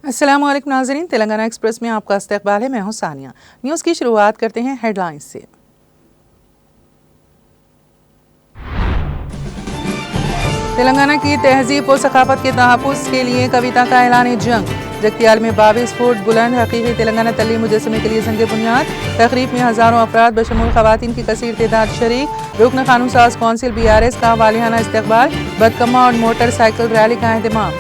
अस्सलामुअलैकुम नाज़रीन, तेलंगाना एक्सप्रेस में आपका इस्तकबाल है। मैं हूं सानिया। न्यूज़ की शुरुआत करते हैं हेडलाइंस से। तेलंगाना की तहजीब व सकाफत के तहफ़्फ़ुज़ के लिए कविता का ऐलान जंग। जगतियाल में 22 फुट बुलंद हकीकी तेलंगाना तल्लीम मुजस्समे के लिए संग बुनियाद। तकरीब में हज़ारों अफराद बशमूल ख़वातीन की कसीर तादाद शरीक। रुकन कानून साज कौंसिल BRS का वालियाना इस्तकबाल। बदकम्मा और मोटरसाइकिल रैली का एहतमाम।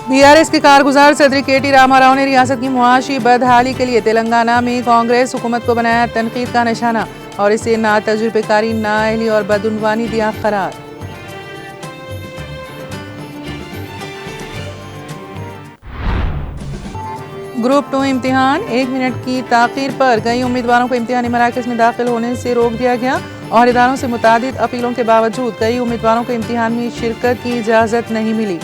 BRS के कारगुजार सदर KT रामाराव ने रियासत की मुआशी बदहाली के लिए तेलंगाना में कांग्रेस हुकूमत को बनाया तनकीद का निशाना और इसे ना तजुर्बेकारी, नाअहली और बदउनवानी दिया करार। ग्रुप 2 इम्तिहान 1 मिनट की ताख़ीर पर कई उम्मीदवारों को इम्तिहानी मराकज़ में दाखिल होने से रोक दिया गया और इदारों से मुतादिद अपीलों के बावजूद कई उम्मीदवारों को इम्तिहान में शिरकत की इजाज़त नहीं मिली।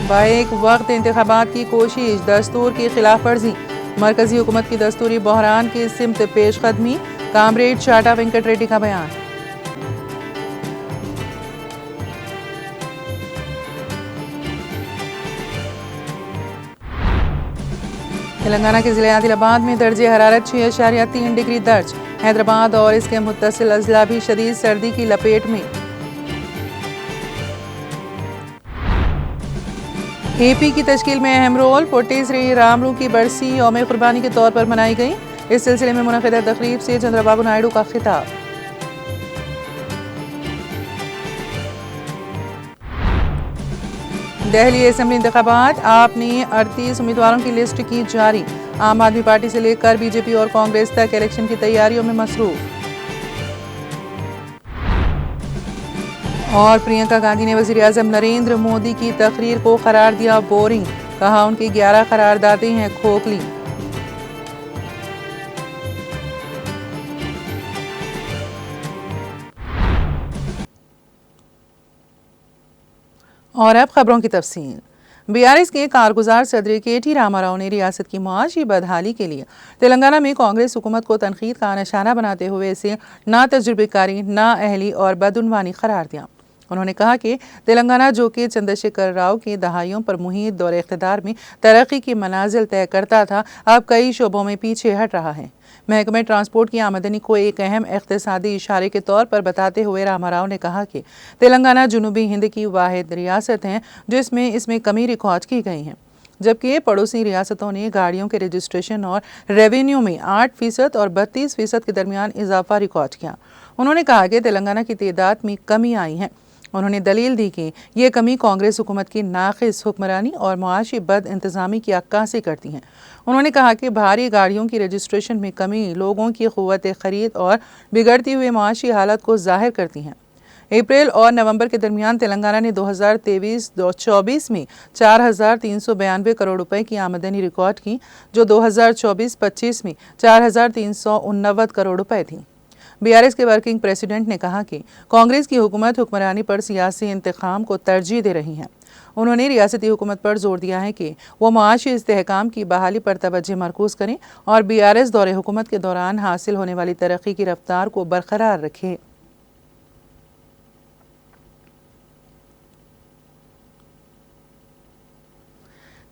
बैक वक्त इंतखाबात की कोशिश, दस्तूर की खिलाफ वर्जी। मरकजी हुकूमत की दस्तूरी बहरान की सिमत पेशकदमी। कामरेड चाटा वेंकट रेड्डी का बयान। तेलंगाना के ज़िले आदिलाबाद में दर्जे हरारत 6.3 डिग्री दर्ज। हैदराबाद और इसके मुत्तसिल अजला भी शदीद सर्दी की लपेट में। AP की तश्कील में अहम रोल। पोटी श्री रामरू की बरसी यौम कुर्बानी के तौर पर मनाई गई। इस सिलसिले में मुनक़िदा तकरीब से चंद्रबाबू नायडू का खिताब। दिल्ली असेंबली इंतखाबात, आपने 38 उम्मीदवारों की लिस्ट की जारी। आम आदमी पार्टी से लेकर BJP और कांग्रेस तक इलेक्शन की तैयारियों में मसरूफ। और प्रियंका गांधी ने वज़ीर आज़म नरेंद्र मोदी की तकरीर को करार दिया बोरिंग। कहा उनकी 11 करारदादें हैं खोखली। और अब खबरों की तफसील। BRS के कारगुजार सदर KT रामाराव ने रियासत की मुआशी बदहाली के लिए तेलंगाना में कांग्रेस हुकूमत को तनकीद का निशाना बनाते हुए इसे ना तजुर्बेकारी, ना अहली और बदउनवानी करार दिया। उन्होंने कहा कि तेलंगाना जो कि चंद्रशेखर राव के दहाइयों पर मुहित दौर इख्तिदार में तरक्की की मनाजिल तय करता था, अब कई शोबों में पीछे हट रहा है। महकमे ट्रांसपोर्ट की आमदनी को एक अहम इक़्तिसादी इशारे के तौर पर बताते हुए रामाराव ने कहा कि तेलंगाना जुनूबी हिंद की वाहिद रियासत है जिसमें इसमें कमी रिकॉर्ड की गई है, जबकि पड़ोसी रियासतों ने गाड़ियों के रजिस्ट्रेशन और रेवेन्यू में 8% और 32% के दरमियान इजाफा रिकॉर्ड किया। उन्होंने कहा कि तेलंगाना की तादाद में कमी आई है। उन्होंने दलील दी कि ये कमी कांग्रेस हुकूमत की नाक़िस हुक्मरानी और मुआशी बद इंतज़ामी की अक्कासी करती हैं। उन्होंने कहा कि भारी गाड़ियों की रजिस्ट्रेशन में कमी लोगों की क़ुव्वत ख़रीद और बिगड़ती हुई मुआशी हालत को ज़ाहिर करती हैं। अप्रैल और नवंबर के दरमियान तेलंगाना ने 2023-24 में 4,392 करोड़ रुपए की आमदनी रिकॉर्ड की, जो 2024-25 में 4,389 करोड़ रुपए थी। BRS के वर्किंग प्रेसिडेंट ने कहा कि कांग्रेस की हुकूमत हुक्मरानी पर सियासी इंतकाम को तरजीह दे रही है। उन्होंने रियासती हुकूमत पर जोर दिया है कि वो मुआशी इस्तेहकाम की बहाली पर तवज्जो मरकूज़ करें और BRS दौरे हुकूमत के दौरान हासिल होने वाली तरक्की की रफ्तार को बरकरार रखें।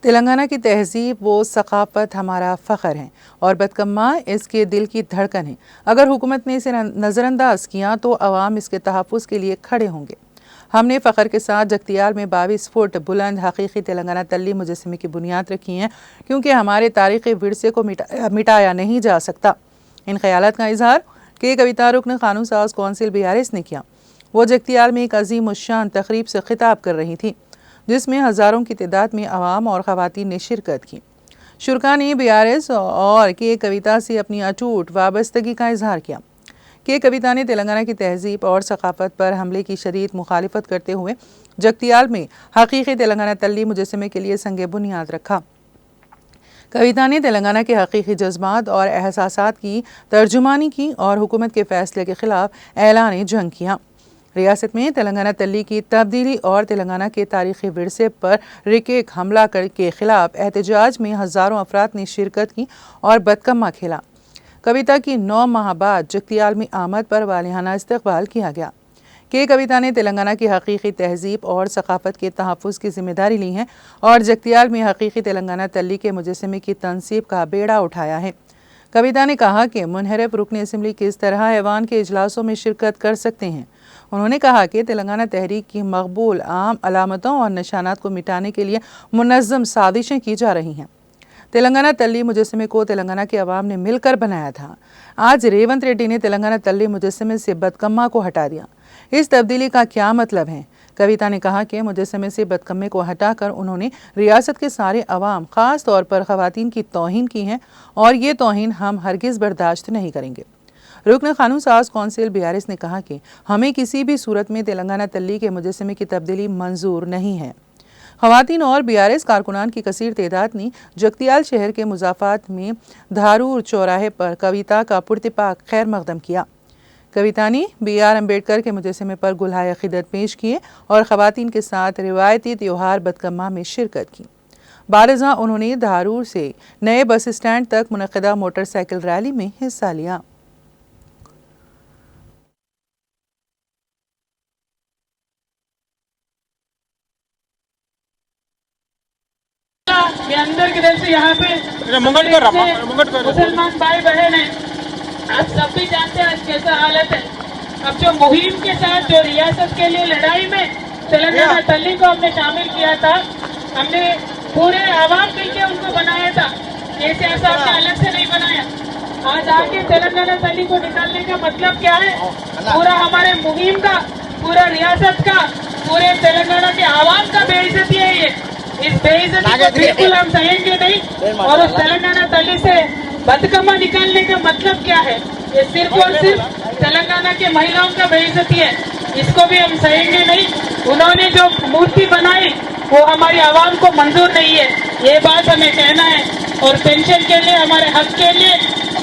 तेलंगाना की तहजीब व सकाफत हमारा फ़ख्र है और बदकम्मा इसके दिल की धड़कन है। अगर हुकूमत ने इसे नज़रअंदाज किया तो अवाम इसके तहफ़्फ़ुज़ के लिए खड़े होंगे। हमने फ़ख्र के साथ जगतियाल में 22 फुट बुलंद हकीकी तेलंगाना तल्लीम मुजस्समे की बुनियाद रखी है, क्योंकि हमारे तारीख़ी विरसे को मिटाया नहीं जा सकता। इन ख़यालात का इजहार के कविता रुकन कानून साज कौंसिल BRS ने किया। वो जगतियाल में एक अजीम उश्शान तकरीब से खिताब कर रही थी, जिसमें हज़ारों की तादाद में अवाम और ख़वातीन ने शिरकत की। शुरका ने BRS और के कविता से अपनी अटूट वाबस्तगी का इजहार किया। के कविता ने तेलंगाना की तहजीब और सकाफत पर हमले की शदीद मुखालिफत करते हुए जगतियाल में हकीकी तेलंगाना तल्लीम मुजस्समे के लिए संग बुनियाद रखा। कविता ने तेलंगाना के हकीकी जज्बात और एहसासात की तर्जुमानी की और हुकूमत के फैसले के खिलाफ ऐलान जंग किया। रियासत में तेलंगाना तल्ली की तब्दीली और तेलंगाना के तारीख़ी विरसे पर रिकेक हमला के खिलाफ एहतजाज में हज़ारों अफराद ने शिरकत की और बदकम्मा खेला। कविता की 9 माह बाद जगतियाल में आमद पर वालिहाना इस्तकबाल किया गया। के कविता ने तेलंगाना की हकीकी तहजीब और सकाफत के तहफ़्फ़ुज़ की जिम्मेदारी ली है और जगतियाल में हकीकी तेलंगाना तल्ली के मुजस्समे की तनसीब का बेड़ा उठाया है। कविता ने कहा कि मुनहरफ रुकन असम्बली किस तरह ऐवान के इजलासों में शिरकत कर सकते हैं। उन्होंने कहा कि तेलंगाना तहरीक की मकबूल आम अलामतों और निशानात को मिटाने के लिए मुनज़्ज़म साजिशें की जा रही हैं। तेलंगाना तल्ली मुजस्समे को तेलंगाना के अवाम ने मिलकर बनाया था। आज रेवंत रेड्डी ने तेलंगाना तल्ली मुजस्समे से बदकम्मा को हटा दिया। इस तब्दीली का क्या मतलब है? कविता ने कहा कि मुजस्समे से बदकम्मे को हटाकर उन्होंने रियासत के सारे अवाम, ख़ास तौर पर ख़वातीन की तौहीन की है और ये तौहीन हम हरगिज़ बर्दाश्त नहीं करेंगे। रुकन कानून साज कौंसिल BRS ने कहा कि हमें किसी भी सूरत में तेलंगाना तल्ली के मुजस्समे की तब्दीली मंजूर नहीं है। ख़वातीन और BRS कारकुनान की कसीर तादाद ने जगतियाल शहर के मुज़ाफ़ात में धारूर चौराहे पर कविता का पुरतिपाक खैर मकदम किया। कविता ने BR अम्बेडकर के मुजस्समे पर गुलहाए अक़ीदत पेश किए और ख़वातीन के साथ रिवायती त्योहार बदकम्मा में शिरकत की। बारज़ा उन्होंने धारूर से नए बस स्टैंड तक मुनक़िदा मोटरसाइकिल रैली में हिस्सा लिया। अंदर की तरफ से यहाँ पे मुसलमान भाई बहन है, आप सब भी जानते हैं आज कैसा हालत है। अब जो मुहिम के साथ जो रियासत के लिए लड़ाई में तेलंगाना तल्ली को हमने शामिल किया था, हमने पूरे आवाम मिलकर उनको बनाया था। KCR साहब ने अलग से नहीं बनाया। आज आके तेलंगाना तल्ली को निकालने का मतलब क्या है? पूरा हमारे मुहिम का, पूरा रियासत का, पूरे तेलंगाना के आवाम का बेइज्जती है ये। इस बेइज्जती को बिल्कुल हम सहेंगे नहीं और उस तेलंगाना तल्ली से बदकम्मा निकालने का मतलब क्या है? ये सिर्फ और सिर्फ तेलंगाना के महिलाओं का बेइज्जती है, इसको भी हम सहेंगे नहीं। उन्होंने जो मूर्ति बनाई वो हमारी आवाम को मंजूर नहीं है, ये बात हमें कहना है। और पेंशन के लिए, हमारे हक के लिए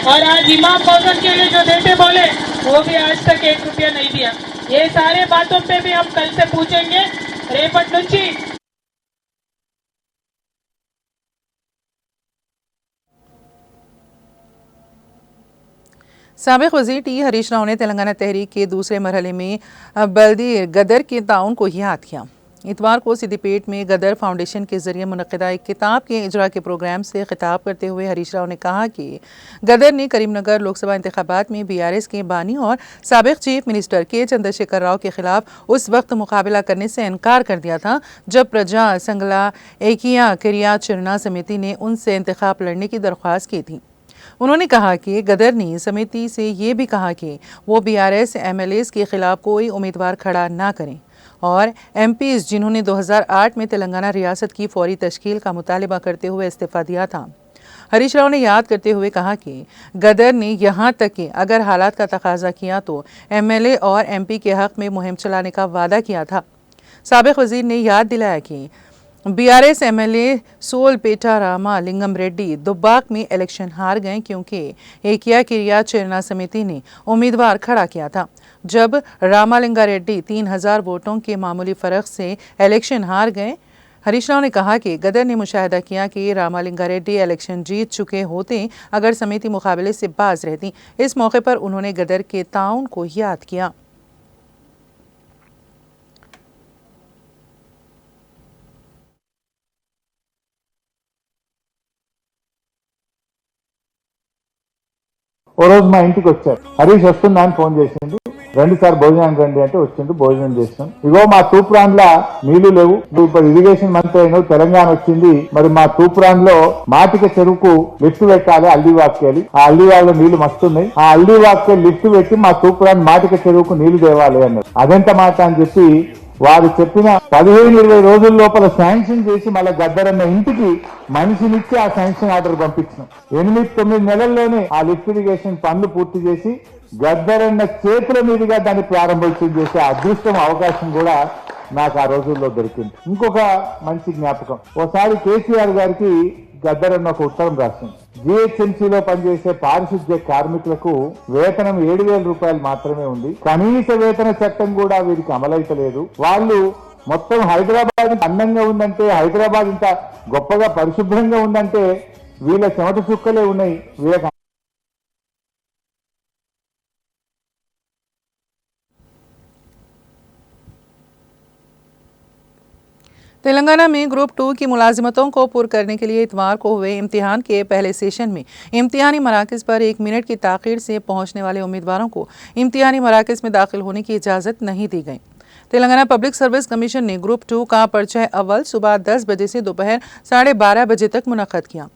और आज इमाम मौजन के लिए जो देते बोले वो भी आज तक 1 रुपया नहीं दिया। ये सारे बातों पे भी हम कल से पूछेंगे। रेपट नुंची साबिक़ वज़ीर T हरीश राव ने तेलंगाना तहरीक के दूसरे मरहले में बल्दी गदर के ताउन को याद किया। इतवार को सिद्दीपेट में गदर फाउंडेशन के जरिए मुनक़िदा एक किताब के इजरा के प्रोग्राम से खिताब करते हुए हरीश राव ने कहा कि गदर ने करीमनगर लोकसभा इंतखाबात में BRS के बानी और साबिक़ चीफ मिनिस्टर के चंद्रशेखर राव के खिलाफ उस वक्त मुकाबला करने से इनकार कर दिया था जब प्रजा संगला एकिया क्रिया चुना समिति ने उनसे इंतखाब लड़ने की दरख्वास्त की थी। उन्होंने कहा कि गदर ने समिति से ये भी कहा कि वो BRS MLAs के खिलाफ कोई उम्मीदवार खड़ा ना करें और MPs जिन्होंने 2008 में तेलंगाना रियासत की फौरी तश्कील का मुतालिबा करते हुए इस्तीफ़ा दिया था। हरीश राव ने याद करते हुए कहा कि गदर ने यहाँ तक कि अगर हालात का तकाजा किया तो MLA और MP के हक़ में मुहिम चलाने का वादा किया था। साबिक़ वज़ीर ने याद दिलाया कि BRS MLA सोलपेटा रामा लिंगम रेड्डी दुब्बाक में इलेक्शन हार गए क्योंकि एकिया क्रिया चेरना समिति ने उम्मीदवार खड़ा किया था। जब रामालिंगा रेड्डी 3000 वोटों के मामूली फ़र्क से इलेक्शन हार गए। हरीश राव ने कहा कि गदर ने मुशाहिदा किया कि रामालिंगा रेड्डी इलेक्शन जीत चुके होते अगर समिति मुकाबले से बाज रहती। इस मौके पर उन्होंने गदर के ताउन को याद किया। ఓ రోజు మా ఇంటికి వచ్చారు. హరీష్ వస్తుందా అని ఫోన్ చేసిండు. 2 సార్లు భోజనానికి రండి అంటే వచ్చిండు. భోజనం చేస్తాం. ఇగో మా తూప్రాన్లో నీళ్లు లేవు. నువ్వు ఇప్పుడు ఇరిగేషన్ మంత్రి అయినావు, తెలంగాణ వచ్చింది. మరి మా తూప్రాన్లో మాటిక చెరువుకు లిఫ్ట్ పెట్టాలి, అల్లివాక్యాలి. ఆ అల్లివాళ్ళలో నీళ్లు మస్తున్నాయి. ఆ అల్లివాక్య లిఫ్ట్ పెట్టి మా తూప్రాన్ మాటిక చెరువుకు నీళ్లు తేవాలి అన్నారు. అదెంత మాట అని చెప్పి వారు చెప్పిన 15-20 రోజుల లోపల శాంక్షన్ చేసి మళ్ళీ గద్దరన్న ఇంటికి మనిషినిచ్చి ఆ శాంక్షన్ ఆర్డర్ పంపించాం. 8-9 నెలల్లోనే ఆ లిఫ్ట్ ఇరిగేషన్ పనులు పూర్తి చేసి గద్దరన్న చేతుల మీదుగా దాన్ని ప్రారంభోత్సవం చేసే అదృష్టం, అవకాశం కూడా నాకు ఆ రోజుల్లో దొరికింది. ఇంకొక మంచి జ్ఞాపకం, ఓసారి కేసీఆర్ గారికి గద్దరన్న ఒక ఉత్తరం రాసింది. GHMCలో పనిచేసే పారిశుద్ధ్య కార్మికులకు వేతనం 7,000 రూపాయలు మాత్రమే ఉంది. కనీస వేతన చట్టం కూడా వీరికి అమలైతలేదు. వాళ్ళు మొత్తం హైదరాబాద్ అందంగా ఉందంటే, హైదరాబాద్ ఇంత గొప్పగా పరిశుభ్రంగా ఉందంటే వీళ్ళ చెమట చుక్కలే ఉన్నాయి. వీళ్ళకి तेलंगाना में ग्रुप 2 की मुलाजिमतों को पुर करने के लिए इतवार को हुए इम्तिहान के पहले सेशन में इम्तिहानी मराकज़ पर 1 मिनट की ताख़ीर से पहुंचने वाले उम्मीदवारों को इम्तिहानी मराकज़ में दाखिल होने की इजाज़त नहीं दी गई। तेलंगाना पब्लिक सर्विस कमीशन ने ग्रुप 2 का पर्चा अव्वल सुबह 10 बजे से दोपहर 12:30 बजे तक मुनक़्क़द किया।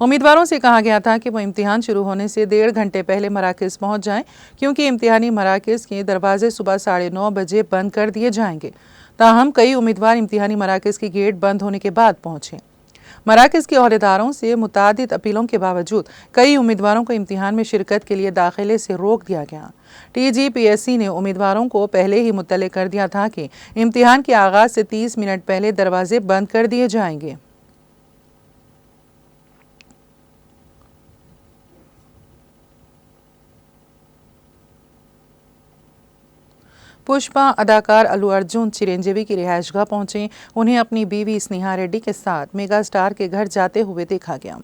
उम्मीदवारों से कहा गया था कि वो इम्तिहान शुरू होने से 1.5 घंटे पहले मराकज़ पहुंच जाएं, क्योंकि इम्तिहानी मराकज़ के दरवाजे सुबह 9:30 बजे बंद कर दिए जाएंगे। ताहम कई उम्मीदवार इम्तिहानी मराकज़ की गेट बंद होने के बाद पहुंचे। मराकज़ के अहदेदारों से मुतादिद अपीलों के बावजूद कई उम्मीदवारों को इम्तिहान में शिरकत के लिए दाखिले से रोक दिया गया। TGPSC ने उम्मीदवारों को पहले ही मुत्तले कर दिया था कि इम्तिहान के आगाज़ से 30 मिनट पहले दरवाजे बंद कर दिए जाएंगे। पुष्पा अदाकार अल्लू अर्जुन चिरंजीवी की रिहायशगाह पहुंचे। उन्हें अपनी बीवी स्नेहा रेड्डी के साथ मेगा स्टार के घर जाते हुए देखा गया।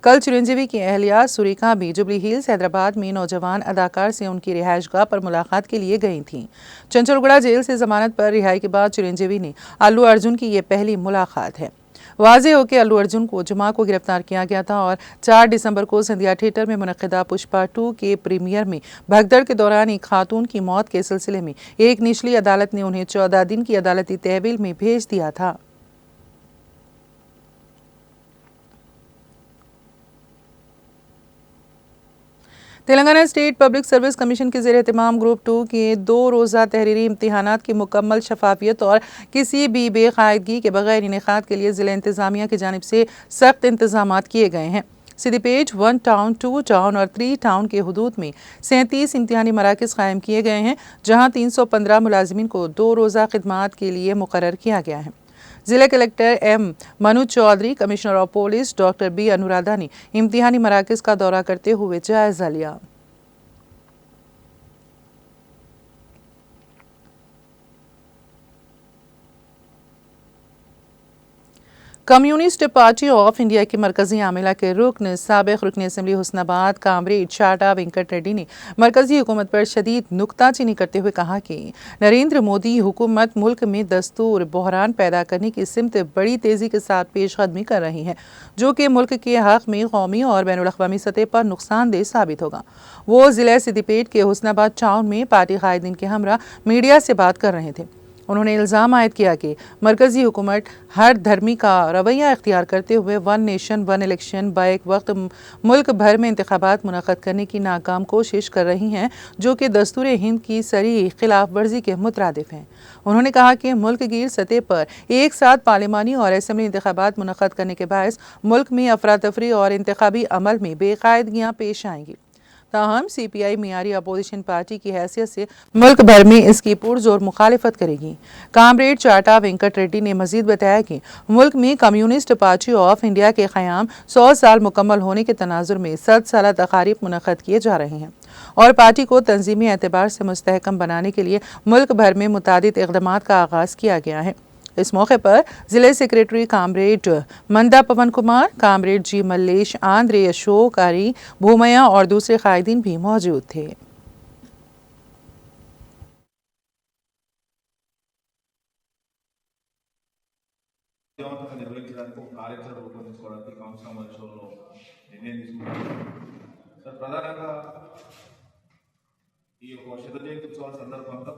कल चिरंजीवी की अहलिया सुरेखा भी जुबली हिल्स हैदराबाद में नौजवान अदाकार से उनकी रिहायशगाह पर मुलाकात के लिए गई थीं। चंचलगुड़ा जेल से जमानत पर रिहाई के बाद चिरंजीवी ने अल्लू अर्जुन की ये पहली मुलाकात है। वाज़ेह हो कि अल्लू अर्जुन को जुमा को गिरफ्तार किया गया था और 4 दिसंबर को सिंधिया थिएटर में मुनक़्क़दा पुष्पा 2 के प्रीमियर में भगदड़ के दौरान एक खातून की मौत के सिलसिले में एक निचली अदालत ने उन्हें 14 दिन की अदालती तहवील में भेज दिया था। Telangana state public service commission के ज़ेर एहतमाम ग्रुप 2 के 2 रोज़ा तहरीरी इम्तिहानात की मुकम्मल शफाफियत और किसी भी बेकायदगी के बगैर इनेकाद के लिए ज़िला इंतज़ामिया की जानिब से सख्त इंतज़ामात किए गए हैं। सिद्दीपेट 1 टाउन, 2 टाउन और 3 टाउन के हुदूद में 37 इम्तिहानी मराकज़ कायम किए गए हैं, जहाँ 315 मुलाजिमीन को 2 रोज़ा खिदमात के लिए मुकर्रर किया गया है। जिला collector M Manoj Chaudhary, commissioner of police doctor B Anuradha ने इम्तिहानी मराकज़ का दौरा करते हुए जायजा लिया। कम्युनिस्ट पार्टी ऑफ इंडिया के मरकजी आमिला के रुकन साबिक रुकन असम्बली हुस्नाबाद कामरेड शाटा वेंकट रेड्डी ने मरकजी हुकूमत पर शदीद नुक्ताचीनी करते हुए कहा कि नरेंद्र मोदी हुकूमत मुल्क में दस्तूर बहरान पैदा करने की सिमत बड़ी तेज़ी के साथ पेशकदमी कर रही है, जो कि मुल्क के हक़ में कौमी और बैनुल अक़वामी सतह पर नुकसानदेह साबित होगा। वो ज़िला सिद्दीपेट के हुस्नाबाद टाउन में पार्टी कायदीन के हमरा मीडिया से बात कर रहे थे। उन्होंने इल्ज़ाम आयद किया कि मरकज़ी हुकूमत हर धर्मी का रवैया इख्तियार करते हुए 1 नेशन 1 इलेक्शन बैक वक्त मुल्क भर में इंतखाबात मुनक़्क़द करने की नाकाम कोशिश कर रही हैं, जो कि दस्तूर हिंद की सरी खिलाफ वर्जी के मुतरादिफ हैं। उन्होंने कहा कि मुल्क गिर सतह पर एक साथ पार्लिमानी और असम्बली इंतखाबात मुनक़्क़द करने के बायस मुल्क में अफरा तफरी और इंतखाबी अमल में बेकायदगियाँ पेश आएंगी। ताहम CPI मियारी अपोजिशन पार्टी की हैसियत से मुल्क भर में इसकी पुरजोर मुखालिफत करेगी। कामरेड चाटा वेंकट रेड्डी ने मजीद बताया कि मुल्क में कम्युनिस्ट पार्टी ऑफ इंडिया के क़याम 100 साल मुकम्मल होने के तनाजुर में 7 साला तकारीब मुनक़्क़द किए जा रहे हैं और पार्टी को तंजीमी एतबार से मुस्तहकम बनाने के लिए मुल्क भर में मुतादिद इक़दामात का आगाज़ किया गया है। इस मौके पर जिले secretary comrade Manda Pavan Kumar, comrade G Mallesh, Andre Ashok, Ari Bhumaiah और दूसरे कायदीन भी मौजूद थे।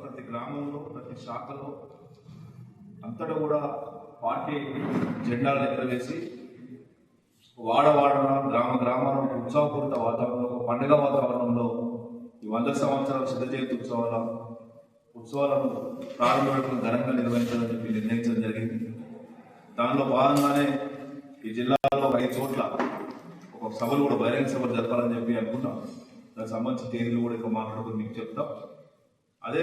ప్రతి గ్రామంలో ప్రతి శాఖలో అంతటా కూడా పార్టీ జెండాలు ఎగరవేసి వాడవాడన గ్రామాల ఉత్సవపూరిత వాతావరణంలో ఒక పండుగ వాతావరణంలో ఈ 100 సంవత్సరాల సిద్ధ జయంతి ఉత్సవాలను ప్రారంభించడం ఘనంగా నిర్వహించాలని చెప్పి నిర్ణయించడం జరిగింది. దానిలో భాగంగానే ఈ జిల్లాలో 5 చోట్ల ఒక సభలు కూడా బహిరంగ సభలు జరపాలని చెప్పి అనుకున్నాం. దానికి సంబంధించిన తేదీలు కూడా ఇంకా మాట్లాడుకుని మీకు చెప్తాం. అదే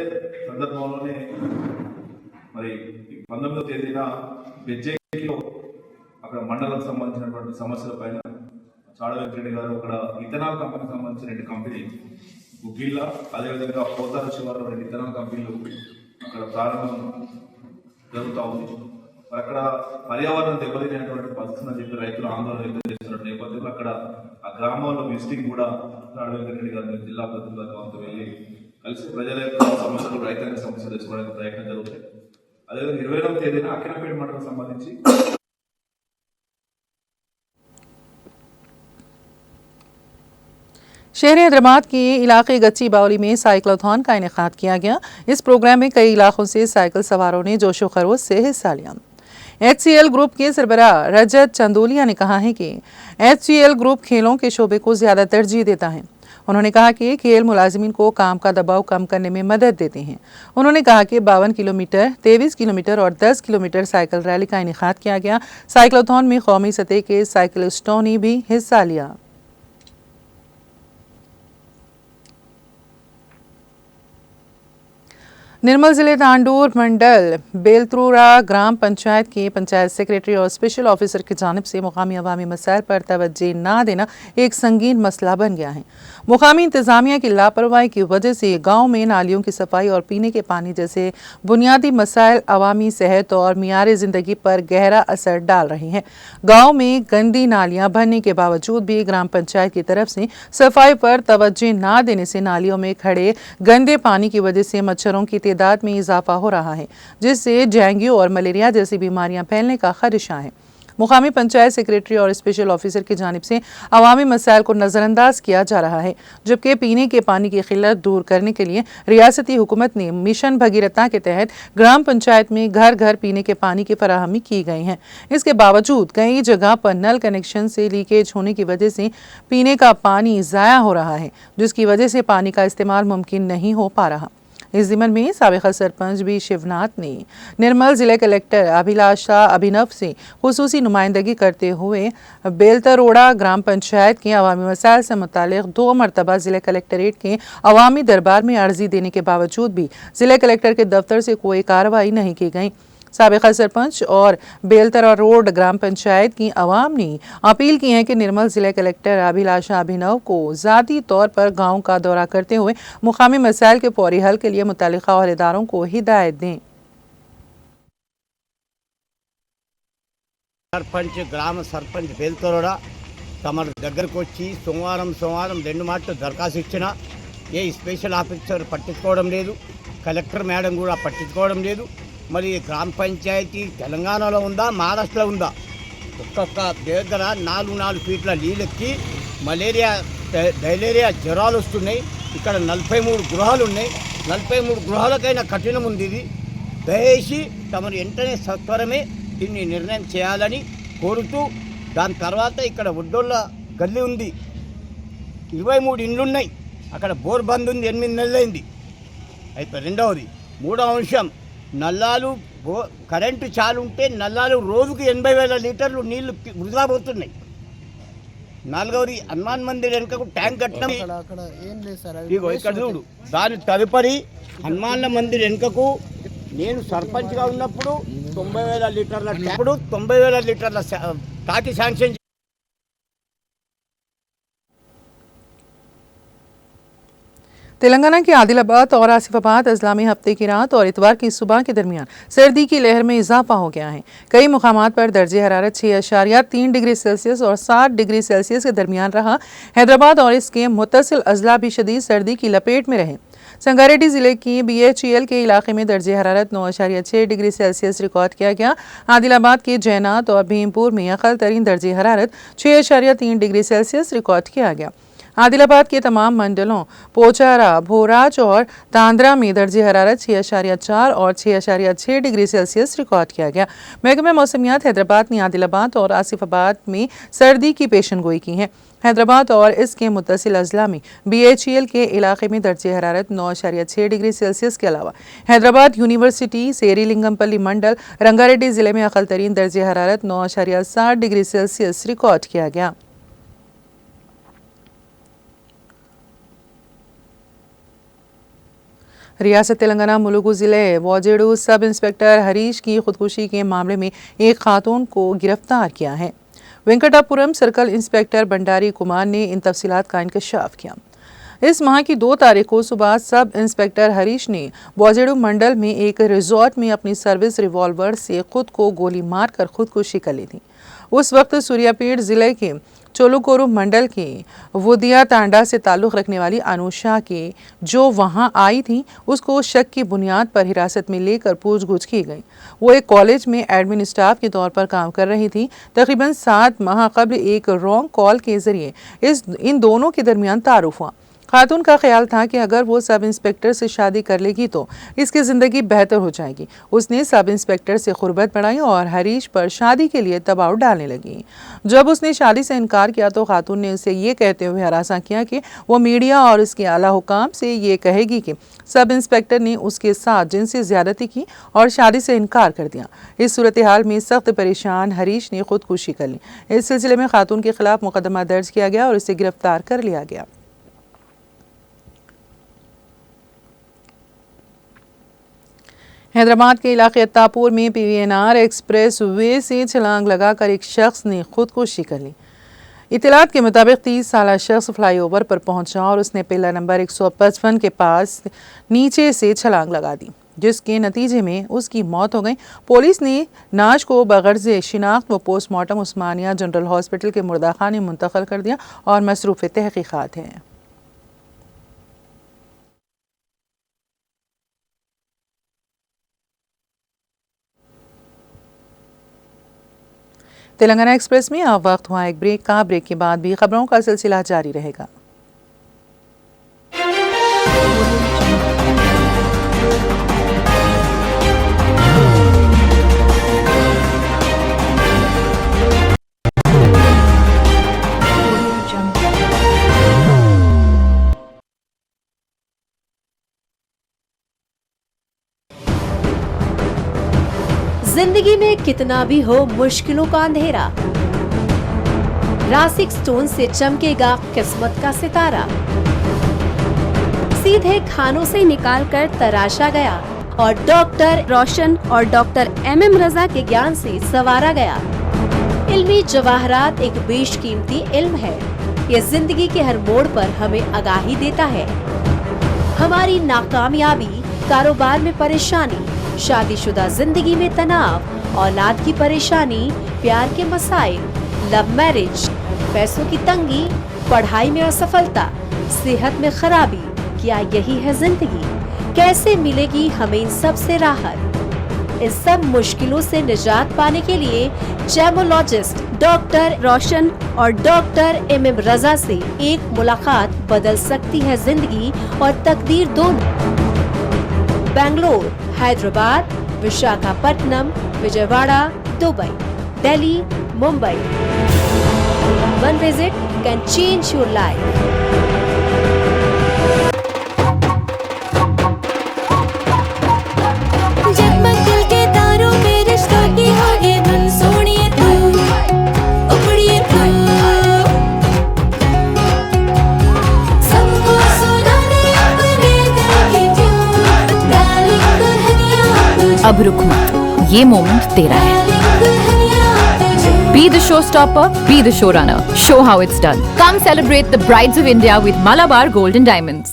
సందర్భంలోనే మరి 19వ తేదీన బెజ్జేలో అక్కడ మండలకు సంబంధించినటువంటి సమస్యల పైన చాడ వెంకటరెడ్డి గారు అక్కడ ఇథనాల్ కంపెనీకి సంబంధించిన 2 కంపెనీలు గుగ్గిళ్ళ, అదేవిధంగా పోతార శివారులో 2 ఇథనాల్ కంపెనీలు అక్కడ ప్రారంభం జరుగుతూ ఉంది. మరి అక్కడ పర్యావరణం దెబ్బతినేటువంటి పరిస్థితులు చెప్పి రైతులు ఆందోళన వ్యక్తం చేస్తున్న నేపథ్యంలో అక్కడ ఆ గ్రామాల్లో విజిటింగ్ కూడా చాడ వెంకటరెడ్డి గారు జిల్లా ప్రతినిధులతో వెళ్ళి కలిసి ప్రజల యొక్క సమస్యలు, రైతాంగ సమస్యలు తెచ్చుకోవడానికి ప్రయత్నం జరుగుతాయి. అదేవిధంగా 20వ తేదీన అఖిలపేట మండలం సంబంధించి शहर हैदराबाद के इलाके गच्ची बावली में साइक्लोथॉन का इनेकाद किया गया। इस प्रोग्राम में कई इलाकों से साइकिल सवारों ने जोशो खरोश से हिस्सा लिया। HCL ग्रुप के सरबराह रजत चंदोलिया ने कहा है कि HCL ग्रुप खेलों के शोबे को ज्यादा तरजीह देता है। उन्होंने कहा कि खेल मुलाजिमीन को काम का दबाव कम करने में मदद देते हैं। उन्होंने कहा कि 52 किलोमीटर, 23 किलोमीटर और 10 किलोमीटर साइकिल रैली का इनेकाद किया गया। साइक्लोथॉन में कौमी सतह के साइकिलिस्टों ने भी हिस्सा लिया। निर्मल जिले तांडूर मंडल बेलत्रुरा ग्राम पंचायत के पंचायत सेक्रेटरी और स्पेशल ऑफिसर की जानिब से मुकामी अवामी मसाइल पर तवज्जो न देना एक संगीन मसला बन गया है। मुकामी इंतजामिया की लापरवाही की वजह से गांव में नालियों की सफाई और पीने के पानी जैसे बुनियादी मसाइल अवामी सेहत और मियार जिंदगी पर गहरा असर डाल रहे हैं। गाँव में गंदी नालियाँ भरने के बावजूद भी ग्राम पंचायत की तरफ से सफाई पर तवज्जो न देने से नालियों में खड़े गंदे पानी की वजह से मच्छरों की तादाद में इजाफा हो रहा है, जिससे डेंगू और मलेरिया जैसी बीमारियां फैलने का खदशा है। मुकामी पंचायत सेक्रेटरी और स्पेशल ऑफिसर की जानिब से अवामी मसाइल को नज़रअंदाज किया जा रहा है, जबकि पीने के पानी की किल्लत दूर करने के लिए रियासती हुकूमत ने मिशन भगीरथा के तहत ग्राम पंचायत में घर घर पीने के पानी की फराहमी की गई है। इसके बावजूद कई जगह पर नल कनेक्शन से लीकेज होने की वजह से पीने का पानी ज़ाया हो रहा है, जिसकी वजह से पानी का इस्तेमाल मुमकिन नहीं हो पा रहा। इस ज़िमन में साबिक़ा सरपंच बी शिवनाथ ने निर्मल ज़िले कलेक्टर अभिलाषा अभिनव से खुसूसी नुमाइंदगी करते हुए बेलतरोड़ा ग्राम पंचायत के अवामी मसाइल से मुतालिक 2 मरतबा ज़िले कलेक्टरेट के अवामी दरबार में अर्जी देने के बावजूद भी ज़िले कलेक्टर के दफ्तर से कोई कार्रवाई नहीं की गई। साबिक़ा सरपंच और बेलतरा रोड ग्राम पंचायत की आवाम ने अपील की है कि निर्मल ज़िले कलेक्टर अभिलाषा अभिनव को ज़ाती तौर पर गांव का दौरा करते हुए मुकामी मसाइल के फौरी हल के लिए मुतल्लिक़ा अहदेदारों को हिदायत दें। सरपंच ग्राम सरपंच बेलतरोड़ा तम దగ్గరకు వచ్చి సోమవారం 2 మాటలు దరఖాస్తు ఇచ్చినా ఏ స్పెషల్ ఆఫీసర్ పట్టించుకోవడం లేదు, కలెక్టర్ మేడం కూడా పట్టించుకోవడం లేదు। మరి గ్రామ పంచాయతీ తెలంగాణలో ఉందా మహారాష్ట్రలో ఉందా? ఒక్కొక్క దగ్గర 4 ఫీట్ల నీళ్ళెక్కి డైలేరియా జ్వరాలు వస్తున్నాయి। ఇక్కడ 43 గృహాలు ఉన్నాయి। 43 గృహాలకైనా కఠినం ఉంది ఇది। దయచేసి తమరు వెంటనే సత్వరమే దీన్ని నిర్ణయం చేయాలని కోరుతూ, దాని తర్వాత ఇక్కడ ఒడ్డోళ్ళ గల్లీ ఉంది, 23 ఇండ్లు ఉన్నాయి, అక్కడ బోర్ బంద్ ఉంది, 8 నెలలైంది। అయితే రెండవది, మూడవ అంశం నల్లాలు కరెంటు చాలు ఉంటే నల్లాలు రోజుకి 80,000 లీటర్లు నీళ్లు వృధా పోతున్నాయి। నాలుగవది హనుమాన్ మందిర్ వెనుకకు ట్యాంక్ కట్టడం, ఇగో ఇక్కడ చూడు, దాని తదుపరి హనుమాన్ల మందిర్ వెనుకకు నేను సర్పంచ్గా ఉన్నప్పుడు 90,000 లీటర్ల ట్యాంకుడు 90,000 లీటర్ల టాకీ శాంక్షన్। तेलंगाना के आदिलाबाद और आसिफाबाद अजला में हफ्ते की रात और इतवार की सुबह के दरमियान सर्दी की लहर में इजाफा हो गया है। कई मुकामात पर दर्जे हरारत 6.3 डिग्री सेल्सियस और 7 डिग्री सेल्सियस के दरमियान रहा। हैदराबाद और इसके मुत्तसिल अजला भी शदीद सर्दी की लपेट में रहे। संगारेड्डी जिले की BHEL के इलाके में दर्जे हरारत 9.6 डिग्री सेल्सियस रिकॉर्ड किया गया। आदिलाबाद के जैनात और भीमपुर में अकल तरीन दर्जे हरारत 6.3 डिग्री सेल्सियस रिकॉर्ड किया गया। आदिलाबाद के तमाम मंडलों पोचारा, भोराज और तांद्रा में दर्जे हरारत 6.4 और 6.6 डिग्री सेल्सियस रिकॉर्ड किया गया। महकमा मौसमियात हैदराबाद ने आदिलाबाद और आसिफाबाद में सर्दी की पेशनगोई की है। हैदराबाद और इसके मुत्तसिल अजला में BHEL के इलाके में दर्जे हरारत 9.6 डिग्री सेल्सियस के अलावा हैदराबाद यूनिवर्सिटी, सेरीलिंगमपल्ली मंडल, रंगारेड्डी ज़िले में अकल तरीन दर्जे हरारत 9.7 डिग्री सेल्सियस रिकॉर्ड किया गया। रियासत तेलंगाना मुलुगु ज़िले वाजेडू सब इंस्पेक्टर हरीश की खुदकुशी के मामले में एक खातून को गिरफ्तार किया है। वेंकटापुरम सर्कल इंस्पेक्टर भंडारी कुमार ने इन तफसीलात का इंकशाफ किया। इस माह की 2 तारीख को सुबह सब इंस्पेक्टर हरीश ने वाजेडू मंडल में एक रिजॉर्ट में अपनी सर्विस रिवॉल्वर से खुद को गोली मारकर खुदकुशी कर ली थी। उस वक्त सूर्यापेट ज़िले के चोलुकोरू मंडल के वुदिया तांडा से ताल्लुक़ रखने वाली अनुषा के जो वहां आई थी उसको शक की बुनियाद पर हिरासत में लेकर पूछगछ की गई। वो एक कॉलेज में एडमिन स्टाफ के तौर पर काम कर रही थी। तकरीबन 7 माह कबल एक रॉन्ग कॉल के जरिए इन दोनों के दरमियान तारुफ हुआ। खातून का ख्याल था कि अगर वो सब इंस्पेक्टर से शादी कर लेगी तो इसकी ज़िंदगी बेहतर हो जाएगी। उसने सब इंस्पेक्टर से क़ुर्बत बढ़ाई और हरीश पर शादी के लिए दबाव डालने लगी। जब उसने शादी से इनकार किया तो खातून ने उसे ये कहते हुए हरासा किया कि वो मीडिया और उसके आला हुकाम से ये कहेगी कि सब इंस्पेक्टर ने उसके साथ जिनसी ज़्यादती की और शादी से इनकार कर दिया। इस सूरत हाल में सख्त परेशान हरीश ने खुदकुशी कर ली। इस सिलसिले में खातून के खिलाफ मुकदमा दर्ज किया गया और उसे गिरफ्तार कर लिया गया। हैदराबाद के इलाके अत्तापुर में PVNR एक्सप्रेस वे से छलांग लगाकर एक शख्स ने खुदकुशी कर ली। इत्तलात के मुताबिक 30 साला शख्स फ्लाईओवर पर पहुंचा और उसने पिल्ला नंबर 155 के पास नीचे से छलांग लगा दी, जिसके नतीजे में उसकी मौत हो गई। पुलिस ने नाश को बगर्ज़ शिनाख्त व पोस्टमार्टम उस्मानिया जनरल हॉस्पिटल के मुर्दाखाने मुंतकिल कर दिया और मसरूफ़ तहक़ीक़ात है। तेलंगाना एक्सप्रेस में अब वक्त हुआ एक ब्रेक का। ब्रेक के बाद भी खबरों का सिलसिला जारी रहेगा। जिंदगी में कितना भी हो मुश्किलों का अंधेरा, रासिक स्टोन से चमकेगा किस्मत का सितारा। सीधे खानों से निकाल कर तराशा गया और डॉक्टर रोशन और डॉक्टर MM रजा के ज्ञान से संवारा गया। इल्मी जवाहरात एक बेशकीमती इल्म है। ये जिंदगी के हर मोड़ पर हमें आगाही देता है। हमारी नाकामयाबी, कारोबार में परेशानी, शादीशुदा जिंदगी में तनाव, औलाद की परेशानी, प्यार के मसाइल, लव मैरिज, पैसों की तंगी, पढ़ाई में असफलता, सेहत में खराबी, क्या यही है जिंदगी? कैसे मिलेगी हमें इन सब से राहत? इन सब मुश्किलों से निजात पाने के लिए जेमोलॉजिस्ट डॉक्टर रोशन और डॉक्टर MM रजा से एक मुलाकात बदल सकती है जिंदगी और तकदीर दोनों। Bangalore, Hyderabad, Visakhapatnam, Vijayawada, Dubai, Delhi, Mumbai. One visit can change your life. जगमग दिल के तारों में रिश्तों की होगी धुन, सोनिए तू, उपड़िए तू, सबको सुनाने अपने दिल की ट्यून, डार्लिंग दुल्हनिया अब रुक मत, ये मोमेंट तेरा है। Be the showstopper, be the showrunner. Show how it's done. Come celebrate the Brides of India with Malabar Gold and Diamonds.